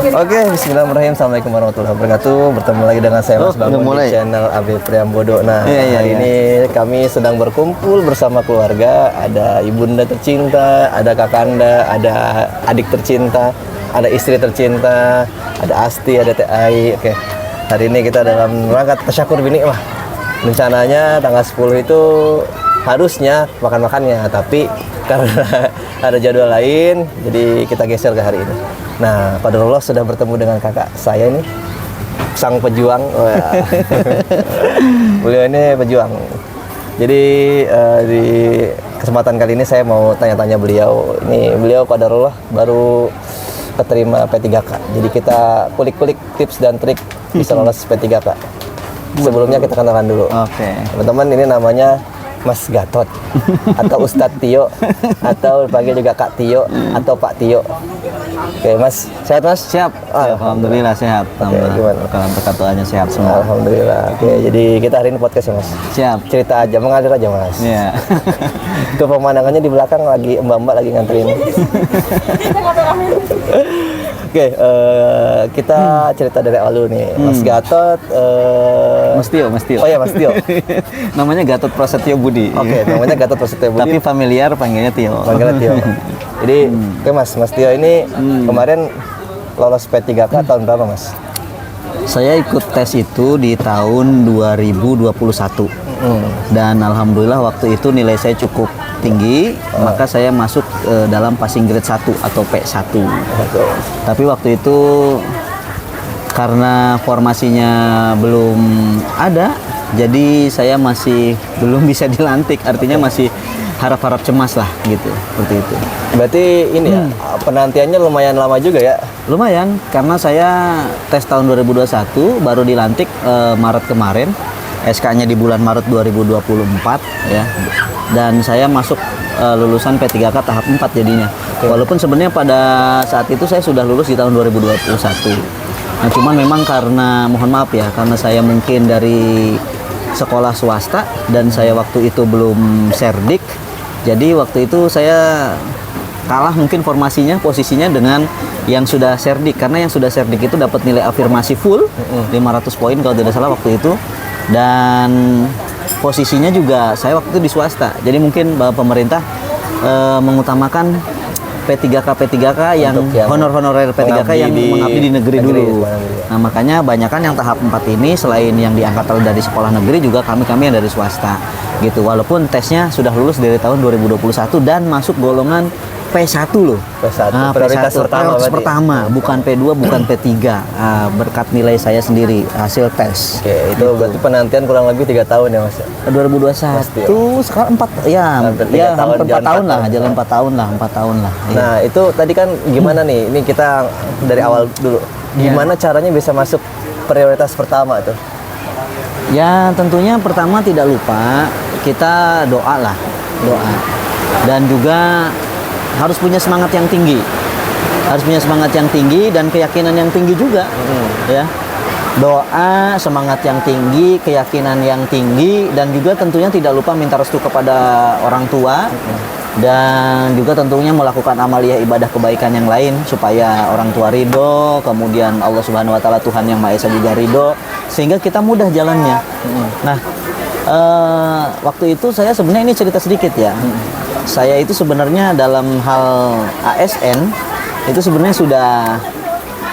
Oke, bismillahirrahmanirrahim. Assalamualaikum warahmatullahi wabarakatuh. Bertemu lagi dengan saya Mas Bangun di channel AB Priambodo. Nah, hari ini kami sedang berkumpul bersama keluarga. Ada ibunda tercinta, ada kakanda, ada adik tercinta, ada istri tercinta, ada Asti, ada Teh Ai. Oke, hari ini kita dalam rangka tasyakur bini mah. Rencananya tanggal 10 itu harusnya makan-makannya, tapi karena ada jadwal lain, jadi kita geser ke hari ini. Nah, qadarullah sudah bertemu dengan kakak saya nih, sang pejuang. Beliau ini pejuang. Jadi di kesempatan kali ini saya mau tanya-tanya beliau. Ini beliau qadarullah baru keterima P3K. Jadi kita kulik-kulik tips dan trik bisa lolos P3K. Sebelumnya kita kenalan dulu. Oke. Teman-teman, ini namanya Mas Gatot atau Ustadz Tio atau dipanggil juga Kak Tio atau Pak Tio. Oke, Mas, sehat Mas? Siap. Alhamdulillah sehat. Gimana? Kalau perkataannya sehat semua. Alhamdulillah. Oke, jadi kita hari ini podcast ya Mas. Siap. Cerita aja, mengalir aja Mas. Iya. Ke pemandangannya di belakang lagi mbak-mbak lagi nganterin. Oke, kita cerita dari awal dulu nih. Mas Gatot, Mas Tio. Oh ya Mas Tio. Namanya Gatot Prasetyo Budi. Oke, namanya Gatot Prasetyo Budi. Tapi familiar panggilnya Tio. Panggilnya Tio. Jadi, oke Mas Tio ini kemarin lolos P3K tahun berapa Mas? Saya ikut tes itu di tahun 2021. Dan alhamdulillah waktu itu nilai saya cukup tinggi, maka saya masuk dalam passing grade 1 atau P1. Tapi waktu itu karena formasinya belum ada, jadi saya masih belum bisa dilantik, artinya masih harap-harap cemas lah gitu, seperti itu. Berarti ini ya, penantiannya lumayan lama juga ya? Lumayan, karena saya tes tahun 2021, baru dilantik Maret kemarin, SK-nya di bulan Maret 2024 ya. Dan saya masuk lulusan P3K tahap 4 jadinya. Walaupun sebenarnya pada saat itu saya sudah lulus di tahun 2021. Nah, cuman memang karena, mohon maaf ya, karena saya mungkin dari sekolah swasta dan saya waktu itu belum serdik. Jadi waktu itu saya kalah mungkin formasinya, posisinya dengan yang sudah serdik. Karena yang sudah serdik itu dapat nilai afirmasi full 500 poin kalau tidak salah waktu itu. Dan posisinya juga saya waktu itu di swasta. Jadi mungkin pemerintah mengutamakan P3K yang honor-honorer P3K yang mengabdi di negeri dulu. Nah, makanya banyakan yang tahap 4 ini selain yang diangkat dari sekolah negeri juga kami yang dari swasta gitu. Walaupun tesnya sudah lulus dari tahun 2021 dan masuk golongan P1 loh. P1. Nah, prioritas P1, pertama, bukan P2, bukan P3. Berkat nilai saya sendiri hasil tes. Oke, itu gitu. Berarti penantian kurang lebih 3 tahun ya Mas? 2021 sekarang 4 ya, hampir 4 tahun lah, jalan 4 tahun lah. Nah, itu tadi kan gimana nih? Ini kita dari awal dulu. Gimana caranya bisa masuk prioritas pertama tuh? Ya, tentunya pertama tidak lupa kita doa. Dan juga harus punya semangat yang tinggi. Dan keyakinan yang tinggi juga. Ya. Doa, semangat yang tinggi, keyakinan yang tinggi, dan juga tentunya tidak lupa minta restu kepada orang tua. Dan juga tentunya melakukan amaliyah ibadah kebaikan yang lain supaya orang tua ridho, kemudian Allah Subhanahu wa taala Tuhan yang Maha Esa juga ridho, sehingga kita mudah jalannya. Nah, waktu itu saya sebenarnya ini cerita sedikit ya. Saya itu sebenarnya dalam hal ASN itu sebenarnya sudah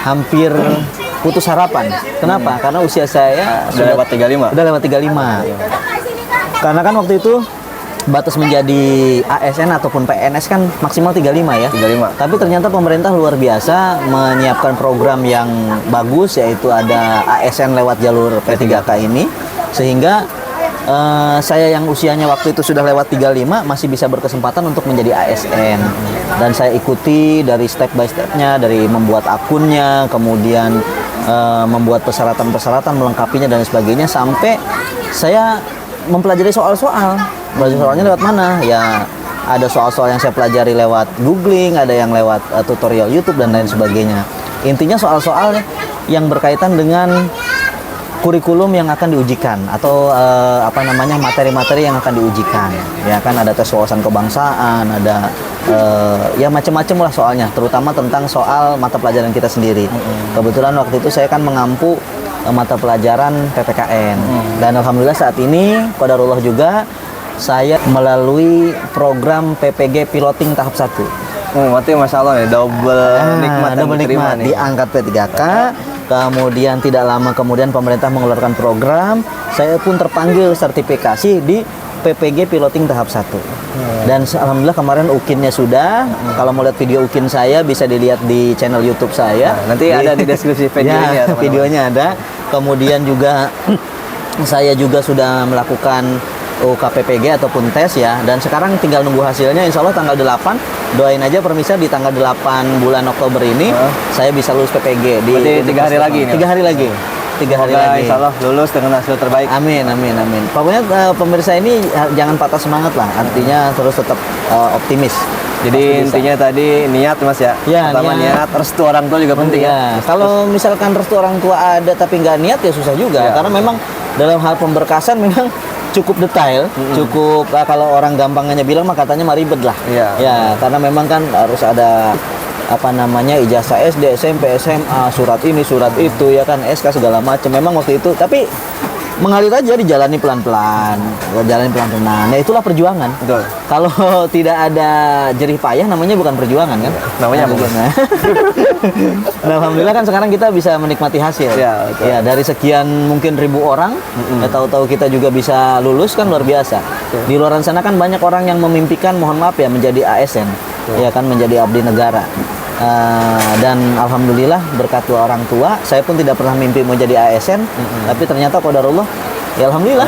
hampir putus harapan. Kenapa? Karena usia saya sudah lewat 35. Udah lewat 35. Karena kan waktu itu batas menjadi ASN ataupun PNS kan maksimal 35 ya. 35. Tapi ternyata pemerintah luar biasa menyiapkan program yang bagus, yaitu ada ASN lewat jalur P3K ini, sehingga saya yang usianya waktu itu sudah lewat 35 masih bisa berkesempatan untuk menjadi ASN. Dan saya ikuti dari step by stepnya, dari membuat akunnya, kemudian membuat persyaratan-persyaratan, melengkapinya dan sebagainya, sampai saya mempelajari soal-soal. Soalnya lewat mana? Ya, ada soal-soal yang saya pelajari lewat googling, ada yang lewat tutorial YouTube dan lain sebagainya. Intinya soal-soal yang berkaitan dengan kurikulum yang akan diujikan atau materi-materi yang akan diujikan. Ya kan, ada tes wawasan kebangsaan, ada ya macam-macam lah soalnya, terutama tentang soal mata pelajaran kita sendiri. Kebetulan waktu itu saya kan mengampu mata pelajaran PPKN, dan alhamdulillah saat ini qadarullah juga saya melalui program PPG piloting tahap 1. Berarti Masya Allah ya, double nikmat yang double diterima nikmat, nih. diangkat P3K. Kemudian tidak lama kemudian pemerintah mengeluarkan program, saya pun terpanggil sertifikasi di PPG piloting tahap 1. Dan alhamdulillah kemarin ukinnya sudah. Kalau mau lihat video ukin saya bisa dilihat di channel YouTube saya. Nanti ada di deskripsi video ya, ini ya, teman-teman. videonya ada. Kemudian juga saya juga sudah melakukan UKPPG ataupun tes ya, dan sekarang tinggal nunggu hasilnya. Insya Allah tanggal 8, doain aja permisa di tanggal 8 bulan Oktober ini saya bisa lulus PPG di Berarti 3 hari lagi nih, 3 hari lagi. 3 hari Semoga lagi. Insya Allah lulus dengan hasil terbaik. Amin, amin, amin. Pokoknya pemirsa ini jangan patah semangat lah. Artinya terus tetap optimis. Jadi intinya tadi niat Mas ya. Ya, Pertama niat, restu orang tua juga penting ya. Kalau misalkan restu orang tua ada tapi nggak niat ya susah juga. Ya. Karena memang dalam hal pemberkasan memang cukup detail, cukup kalau orang gampangnya bilang mah katanya mah ribet lah. Iya. Ya, karena memang kan harus ada apa namanya ijazah SD, SMP, SMA, surat ini, surat itu ya kan, SK segala macam. Memang waktu itu tapi mengalir aja, dijalani pelan-pelan, Nah, itulah perjuangan. Betul. Kalau tidak ada jerih payah namanya bukan perjuangan kan? Namanya apa? Nah, alhamdulillah kan sekarang kita bisa menikmati hasil. Ya, betul. Ya, dari sekian mungkin ribu orang, ya, tahu-tahu kita juga bisa lulus kan luar biasa. Di luar sana kan banyak orang yang memimpikan, mohon maaf ya, menjadi ASN, ya kan, menjadi abdi negara. Dan alhamdulillah berkat orang tua, saya pun tidak pernah mimpi mau jadi ASN, tapi ternyata qadarullah, ya alhamdulillah,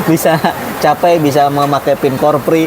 bisa capai, bisa memakai PIN Korpri,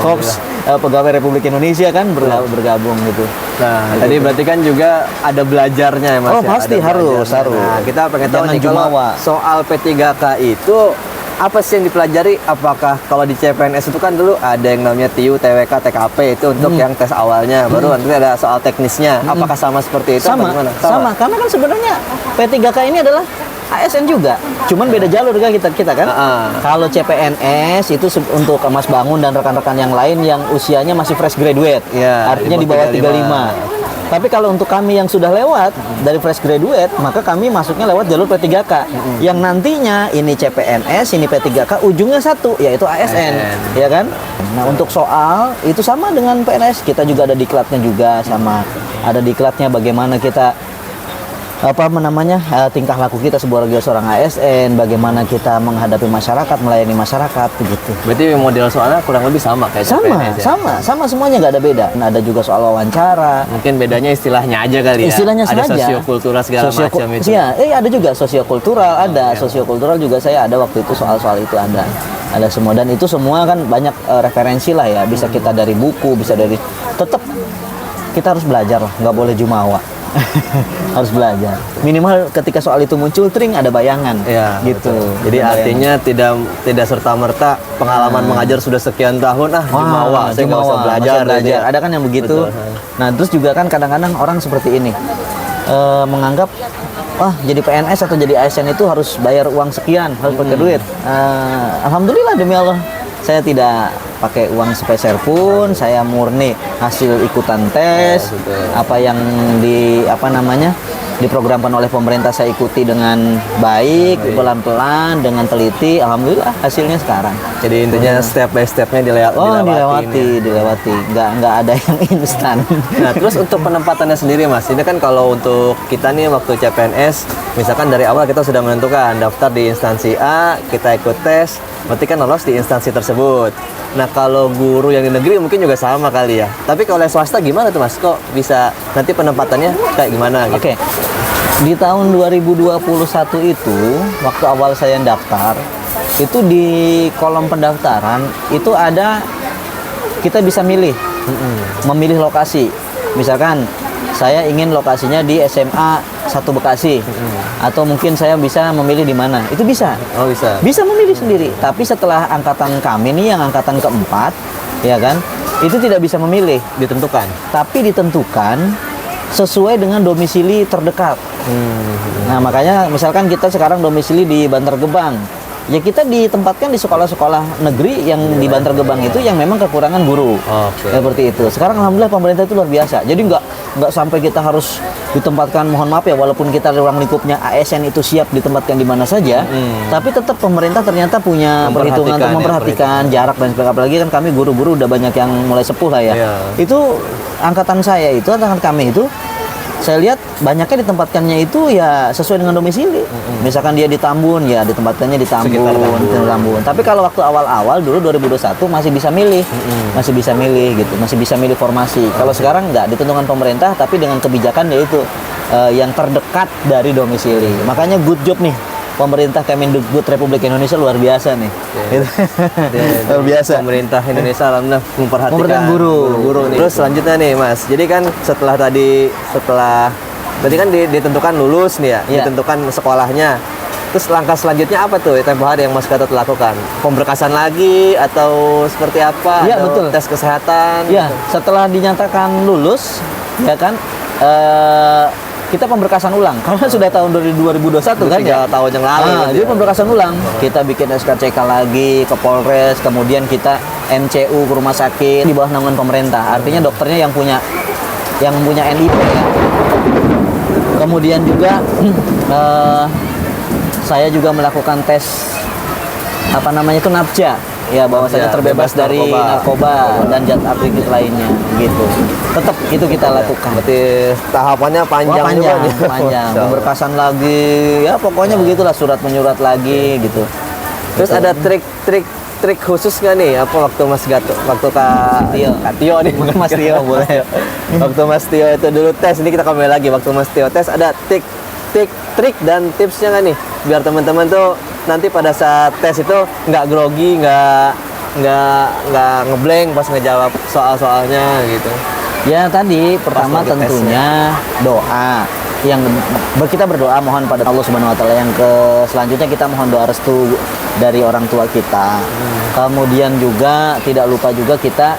Kops, pegawai Republik Indonesia kan bergabung gitu. Nah, tadi berarti kan juga ada belajarnya ya Mas. Oh, pasti harus. Nah, kita pengen tahu Jangan nih kalau jumawa. soal P3K itu apa sih yang dipelajari? Apakah kalau di CPNS itu kan dulu ada yang namanya TIU, TWK, TKP itu untuk yang tes awalnya, baru nanti ada soal teknisnya. Apakah sama seperti itu? Sama, atau gimana? sama. Karena kan sebenarnya P3K ini adalah ASN juga, cuman beda jalur kan kita kan. Kalau CPNS itu untuk Mas Bangun dan rekan-rekan yang lain yang usianya masih fresh graduate, Ya, artinya di bawah 35. Tapi kalau untuk kami yang sudah lewat dari fresh graduate, maka kami masuknya lewat jalur P3K. Yang nantinya ini CPNS, ini P3K, ujungnya satu, yaitu ASN, ya kan? Nah, untuk soal itu sama dengan PNS, kita juga ada diklatnya juga sama. Ada diklatnya bagaimana kita tingkah laku kita sebagai seorang ASN, bagaimana kita menghadapi masyarakat, melayani masyarakat begitu. Berarti model soalnya kurang lebih sama kayak CPNS ya? Sama semuanya, nggak ada beda. Nah, ada juga soal wawancara. Mungkin bedanya istilahnya aja kali ya. Istilahnya ada saja. sosiokultural segala macam itu. Iya, ada juga sosiokultural, sosiokultural juga saya ada waktu itu, soal-soal itu ada semua, dan itu semua kan banyak referensi lah ya, bisa kita dari buku, bisa dari, tetap kita harus belajar lah, nggak boleh jumawa. Harus belajar minimal ketika soal itu muncul tring ada bayangan ya, gitu. Betul. Jadi artinya tidak serta merta pengalaman mengajar sudah sekian tahun jumawa saya nggak usah belajar. Ada kan yang begitu. Betul. Nah, terus juga kan kadang-kadang orang seperti ini menganggap jadi PNS atau jadi ASN itu harus bayar uang sekian, harus pakai duit. Alhamdulillah demi Allah, saya tidak pakai uang sepeser pun, saya murni hasil ikutan tes, apa yang diprogramkan oleh pemerintah saya ikuti dengan baik, pelan-pelan, dengan teliti, alhamdulillah hasilnya sekarang. Jadi intinya step by stepnya dilewati, nggak ada yang instan. Nah, terus untuk penempatannya sendiri Mas, ini kan kalau untuk kita nih waktu CPNS, misalkan dari awal kita sudah menentukan daftar di instansi A, kita ikut tes, berarti kan lolos di instansi tersebut. Nah, kalau guru yang di negeri mungkin juga sama kali ya. Tapi kalau yang swasta gimana tuh Mas? Kok bisa nanti penempatannya kayak gimana gitu? Oke. Di tahun 2021 itu, waktu awal saya daftar, itu di kolom pendaftaran itu ada, kita bisa memilih lokasi. Misalkan saya ingin lokasinya di SMA 1 Bekasi, atau mungkin saya bisa memilih di mana, itu bisa. Oh, bisa memilih sendiri. Tapi setelah angkatan kami nih yang angkatan keempat, ya kan, itu tidak bisa memilih, tapi ditentukan sesuai dengan domisili terdekat. Nah, makanya misalkan kita sekarang domisili di Bantar Gebang, Ya kita ditempatkan di sekolah-sekolah negeri yang di Bantar Gebang itu yang memang kekurangan guru. Seperti itu. Sekarang alhamdulillah pemerintah itu luar biasa. Jadi nggak sampai kita harus ditempatkan, mohon maaf ya, walaupun kita ruang lingkupnya ASN itu siap ditempatkan di mana saja, tapi tetap pemerintah ternyata punya perhitungan untuk memperhatikan jarak dan sebagainya. Apalagi kan kami guru-guru udah banyak yang mulai sepuh lah ya. Itu angkatan saya itu, angkatan kami itu, saya lihat banyaknya ditempatkannya itu ya sesuai dengan domisili. Misalkan dia di Tambun, ya ditempatkannya di Tambun. Tapi kalau waktu awal-awal dulu 2021 masih bisa milih, masih bisa milih gitu, masih bisa milih formasi. Kalau sekarang nggak, ditentukan pemerintah, tapi dengan kebijakan yaitu yang terdekat dari domisili. Makanya good job nih pemerintah Kemendikbud Republik Indonesia, luar biasa nih. Luar biasa. Pemerintah Indonesia alhamdulillah memperhatikan guru nih. Terus selanjutnya nih Mas. Jadi kan setelah tadi kan ditentukan lulus nih ya, ditentukan sekolahnya. Terus langkah selanjutnya apa tuh tempo hari yang Mas Gatot lakukan? Pemberkasan lagi atau seperti apa? Iya, betul. Tes kesehatan? Iya, setelah dinyatakan lulus, ya kan, kita pemberkasan ulang karena sudah tahun 2021 kan ya, tahun yang lalu. Jadi pemberkasan ulang, kita bikin SKCK lagi ke Polres, kemudian kita MCU ke rumah sakit di bawah naungan pemerintah. Artinya dokternya yang punya NIP ya. Kemudian juga saya juga melakukan tes NAPJA. Ya, bahwasanya terbebas dari narkoba dan zat aktif lainnya gitu. Tetap itu kita lakukan. Berarti tahapannya panjang. Panjang. Pemberkasan lagi, ya pokoknya begitulah, surat menyurat lagi gitu. Terus ada trik khusus nggak nih? Apa waktu Mas Gatot, waktu Kak Tio nih, Mas Tio boleh. Waktu Mas Tio itu dulu tes, ini kita kembali lagi waktu Mas Tio tes, ada trik dan tipsnya nggak nih? Biar teman-teman tuh nanti pada saat tes itu nggak grogi, nggak ngeblank pas ngejawab soal-soalnya gitu. Ya tadi pertama tentunya doa. Kita berdoa mohon pada Allah Subhanahu wa taala. Yang selanjutnya kita mohon doa restu dari orang tua kita. Kemudian juga tidak lupa juga kita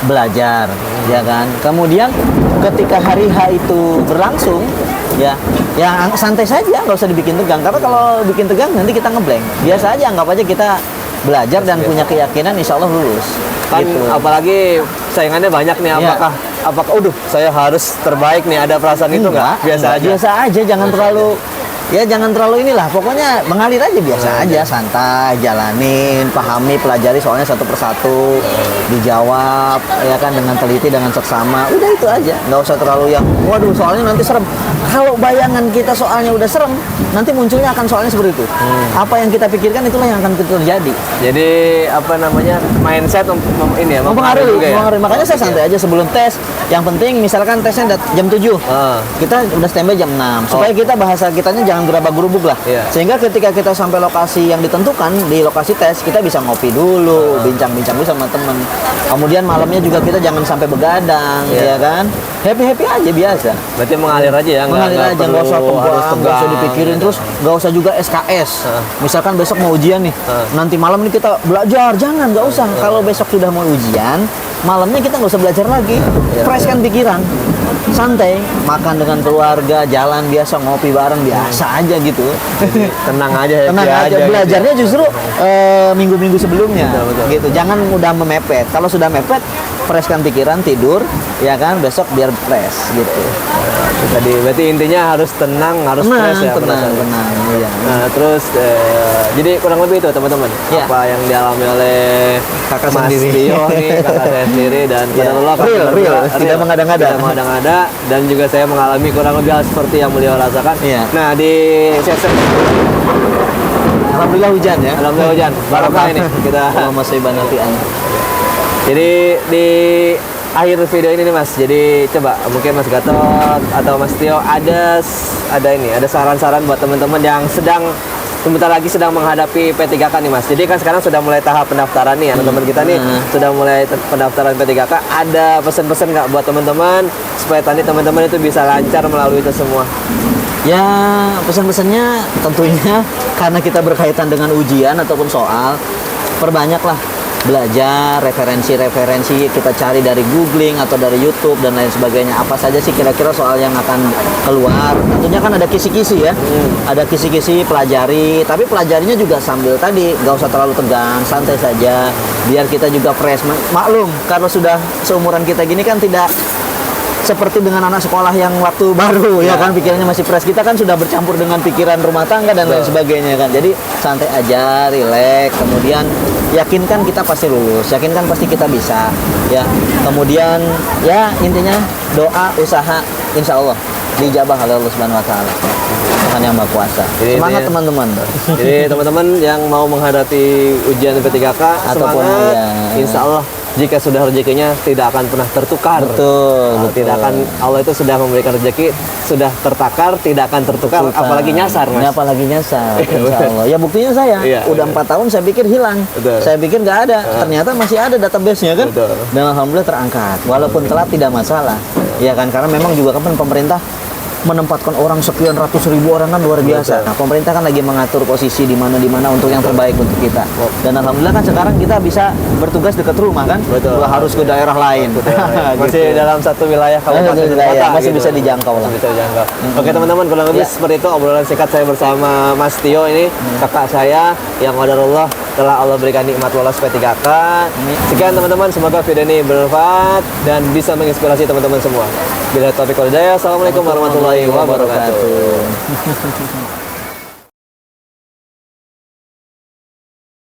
belajar, ya kan. Kemudian ketika hari H itu berlangsung, ya santai saja, nggak usah dibikin tegang. Karena kalau bikin tegang nanti kita ngeblank. Biasa aja, anggap aja kita belajar dan punya keyakinan insya Allah lulus. Kan gitu. Apalagi saingannya banyak nih, apakah saya harus terbaik nih, ada perasaan itu nggak? Biasa aja, jangan terlalu inilah, pokoknya mengalir aja, biasa aja, santai, jalanin, pahami, pelajari soalnya satu persatu, dijawab ya kan dengan teliti, dengan seksama, udah itu aja, nggak usah terlalu yang waduh soalnya nanti serem. Kalau bayangan kita soalnya udah serem, nanti munculnya akan soalnya seperti itu. Apa yang kita pikirkan itulah yang akan terjadi. Jadi mindset mempengaruhi. Makanya saya santai aja sebelum tes. Yang penting misalkan tesnya jam 7, kita udah standby jam 6 supaya kita bahasa kitanya jangan gerabak-gerubuk lah. Sehingga ketika kita sampai lokasi yang ditentukan, di lokasi tes kita bisa ngopi dulu, bincang-bincang dulu sama temen. Kemudian malamnya juga kita jangan sampai begadang, ya kan? Happy aja biasa. Berarti mengalir aja ya. Mengalir aja, nggak usah tegang, nggak usah dipikirin, terus nggak usah juga SKS. Misalkan besok mau ujian nih, nanti malam ini kita belajar, jangan, nggak usah. Kalau besok sudah mau ujian, malamnya kita nggak usah belajar lagi, fresh kan pikiran, santai, makan dengan keluarga, jalan biasa, ngopi bareng biasa aja gitu. Tenang aja, Belajarnya justru minggu-minggu sebelumnya, gitu. Jangan mudah memepet. Kalau sudah mepet, fresh kan pikiran, tidur, ya kan, besok biar fresh gitu. Tadi berarti intinya harus tenang, harus fresh ya. Tenang. Iya. Nah, terus jadi kurang lebih itu teman-teman, apa yang dialami oleh kakak Mas sendiri. Tio nih, kakak saya sendiri, dan real, tidak mengada-ngada, dan juga saya mengalami kurang lebih hal seperti yang beliau rasakan. Nah, di sesi alhamdulillah hujan ya. Alhamdulillah hujan. Barokah ini kita masih banatian. Jadi di akhir video ini nih Mas, jadi coba mungkin Mas Gatot atau Mas Tio ada saran-saran buat teman-teman yang sebentar lagi sedang menghadapi P3K nih Mas. Jadi kan sekarang sudah mulai tahap pendaftaran nih, teman-teman kita nih sudah mulai pendaftaran P3K. Ada pesan-pesan nggak buat teman-teman supaya tadi teman-teman itu bisa lancar melalui itu semua? Ya, pesan-pesannya tentunya karena kita berkaitan dengan ujian ataupun soal, perbanyaklah belajar referensi-referensi, kita cari dari googling atau dari YouTube dan lain sebagainya. Apa saja sih kira-kira soal yang akan keluar? Tentunya kan ada kisi-kisi ya, ada kisi-kisi, pelajari. Tapi pelajarinya juga sambil tadi, nggak usah terlalu tegang, santai saja. Biar kita juga fresh. Maklum, kalau sudah seumuran kita gini kan tidak seperti dengan anak sekolah yang waktu baru ya kan, pikirannya masih fresh. Kita kan sudah bercampur dengan pikiran rumah tangga dan lain sebagainya kan. Jadi santai aja, relax, kemudian yakinkan kita pasti lulus, yakinkan pasti kita bisa ya. Kemudian ya intinya doa, usaha, insya Allah dijabah oleh Allah Subhanahu Wa Taala, Tuhan yang Maha Kuasa. Semangat teman-teman. Jadi teman-teman yang mau menghadapi ujian P3K Ataupun semangat, ya, insya Allah jika sudah rezekinya tidak akan pernah tertukar. Betul. Tidak akan, Allah itu sudah memberikan rezeki, sudah tertakar, tidak akan tertukar, apalagi nyasar, Mas. Ya, apalagi nyasar, insya Allah. Ya buktinya saya, udah 4 tahun saya pikir hilang. Betul. Saya pikir nggak ada, ternyata masih ada database-nya kan. Betul. Dan alhamdulillah terangkat. Walaupun telat tidak masalah. Ya kan, karena memang juga kan pemerintah menempatkan orang sekian ratus ribu orang kan luar biasa. Nah, pemerintah kan lagi mengatur posisi di mana untuk yang terbaik untuk kita. Dan alhamdulillah kan sekarang kita bisa bertugas dekat rumah kan. Betul. Harus ke daerah lain. Masih dalam satu wilayah kabupaten kota, masih bisa dijangkau lah. Bisa dijangkau. Oke teman-teman, kurang lebih seperti itu obrolan singkat saya bersama Mas Tio ini, kakak saya yang qadarullah telah Allah berikan nikmat lolos P3K. Sekian teman-teman, semoga video ini bermanfaat dan bisa menginspirasi teman-teman semua. Bila taufiq wal hidayah. Assalamualaikum warahmatullahi wabarakatuh.